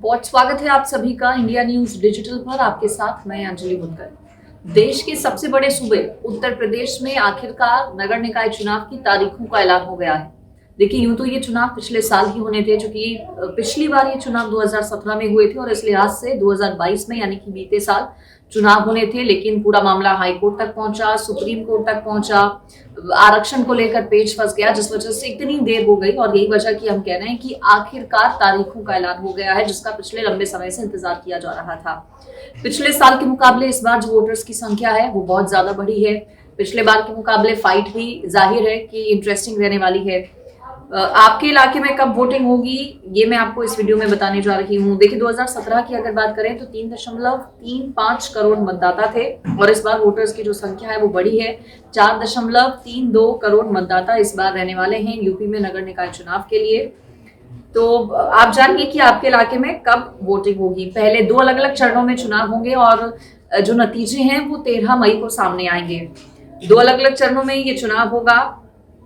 बहुत स्वागत है आप सभी का इंडिया न्यूज डिजिटल पर। आपके साथ मैं अंजलि मुनकर। देश के सबसे बड़े सूबे उत्तर प्रदेश में आखिरकार नगर निकाय चुनाव की तारीखों का ऐलान हो गया है। देखिए, यूं तो ये चुनाव पिछले साल ही होने थे, क्योंकि पिछली बार ये चुनाव 2017 में हुए थे और इस लिहाज से 2022 में यानी कि बीते साल चुनाव होने थे। लेकिन पूरा मामला हाई कोर्ट तक पहुंचा, सुप्रीम कोर्ट तक पहुंचा, आरक्षण को लेकर पेच फंस गया, जिस वजह से इतनी देर हो गई। और यही वजह की हम कह रहे हैं कि आखिरकार तारीखों का ऐलान हो गया है, जिसका पिछले लंबे समय से इंतजार किया जा रहा था। पिछले साल के मुकाबले इस बार जो वोटर्स की संख्या है वो बहुत ज्यादा बढ़ी है। पिछले बार के मुकाबले फाइट भी जाहिर है कि इंटरेस्टिंग रहने वाली है। आपके इलाके में कब वोटिंग होगी ये मैं आपको इस वीडियो में बताने जा रही हूँ। देखिए, 2017 की अगर बात करें तो 3.35 करोड़ मतदाता थे और इस बार वोटर्स की जो संख्या है वो बढ़ी है। 4.32 करोड़ मतदाता इस बार रहने वाले हैं यूपी में नगर निकाय चुनाव के लिए। तो आप जानिए कि आपके इलाके में कब वोटिंग होगी। पहले 2 अलग अलग चरणों में चुनाव होंगे और जो नतीजे हैं वो 13 मई को सामने आएंगे। 2 अलग अलग चरणों में ये चुनाव होगा।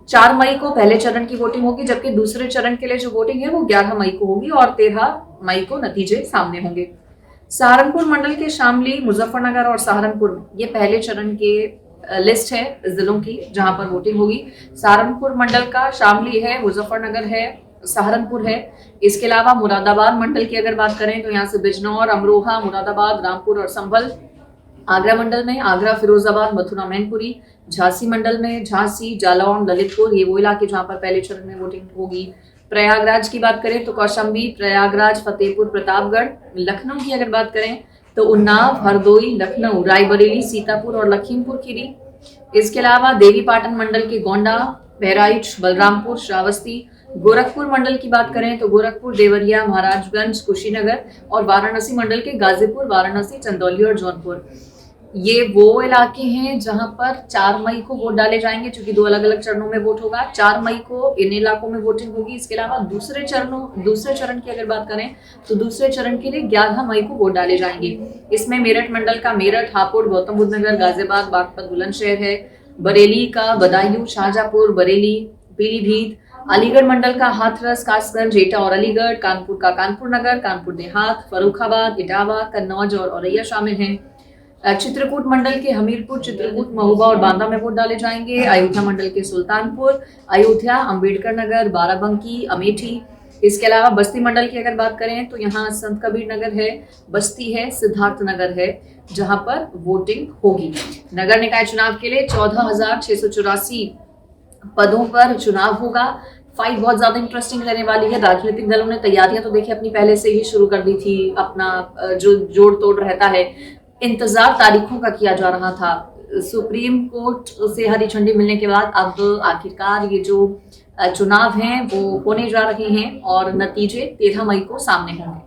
4 मई को पहले चरण की वोटिंग होगी, जबकि दूसरे चरण के लिए जो वोटिंग है वो 11 मई को होगी और 13 मई को नतीजे सामने होंगे। सहारनपुर मंडल के शामली, मुजफ्फरनगर और सहारनपुर ये पहले चरण के लिस्ट है जिलों की जहां पर वोटिंग होगी। सहारनपुर मंडल का शामली है, मुजफ्फरनगर है, सहारनपुर है। इसके अलावा मुरादाबाद मंडल की अगर बात करें तो यहाँ से बिजनौर, अमरोहा, मुरादाबाद, रामपुर और संभल। आगरा मंडल में आगरा, फिरोजाबाद, मथुरा, मैनपुरी। झांसी मंडल में झांसी, जालौन, ललितपुर ये वो इलाके जहां पर पहले चरण में वोटिंग होगी। प्रयागराज की बात करें तो कौशाम्बी, प्रयागराज, फतेहपुर, प्रतापगढ़। लखनऊ की अगर बात करें तो उन्नाव, हरदोई, लखनऊ, रायबरेली, सीतापुर और लखीमपुर खीरी। इसके अलावा देवीपाटन मंडल के गोंडा, बहराइच, बलरामपुर, श्रावस्ती। गोरखपुर मंडल की बात करें तो गोरखपुर, देवरिया, महाराजगंज, कुशीनगर और वाराणसी मंडल के गाजीपुर, वाराणसी, चंदौली और जौनपुर। ये वो इलाके हैं जहां पर 4 मई को वोट डाले जाएंगे, क्योंकि 2 अलग अलग चरणों में वोट होगा। 4 मई को इन इलाकों में वोटिंग होगी। इसके अलावा दूसरे चरण की अगर बात करें तो दूसरे चरण के लिए 11 मई को वोट डाले जाएंगे। इसमें मेरठ मंडल का मेरठ, हापुड़, गौतम बुद्ध नगर, गाजियाबाद, बागपत, बुलंदशहर है। बरेली का बदायूं, शाहजहांपुर, बरेली, पीलीभीत। अलीगढ़ मंडल का हाथरस, कासगंज, एटा और अलीगढ़। कानपुर का कानपुर नगर, कानपुर देहात, फर्रुखाबाद, इटावा, कन्नौज और औरैया शामिल हैं। चित्रकूट मंडल के हमीरपुर, चित्रकूट, महोबा और बांदा में वोट डाले जाएंगे। अयोध्या मंडल के सुल्तानपुर, अयोध्या, अंबेडकर नगर, बाराबंकी, अमेठी। इसके अलावा बस्ती मंडल की अगर बात करें तो यहाँ संत कबीर नगर है, बस्ती है, सिद्धार्थ नगर है जहां पर वोटिंग होगी। नगर निकाय चुनाव के लिए 14,684 पदों पर चुनाव होगा। फाइट बहुत ज्यादा इंटरेस्टिंग रहने वाली है। राजनीतिक दलों ने तैयारियां तो देखिए अपनी पहले से ही शुरू कर दी थी। अपना जो जोड़ तोड़ रहता है, इंतजार तारीखों का किया जा रहा था। सुप्रीम कोर्ट से हरी झंडी मिलने के बाद अब आखिरकार ये जो चुनाव हैं वो होने जा रहे हैं और नतीजे 13 मई को सामने होंगे।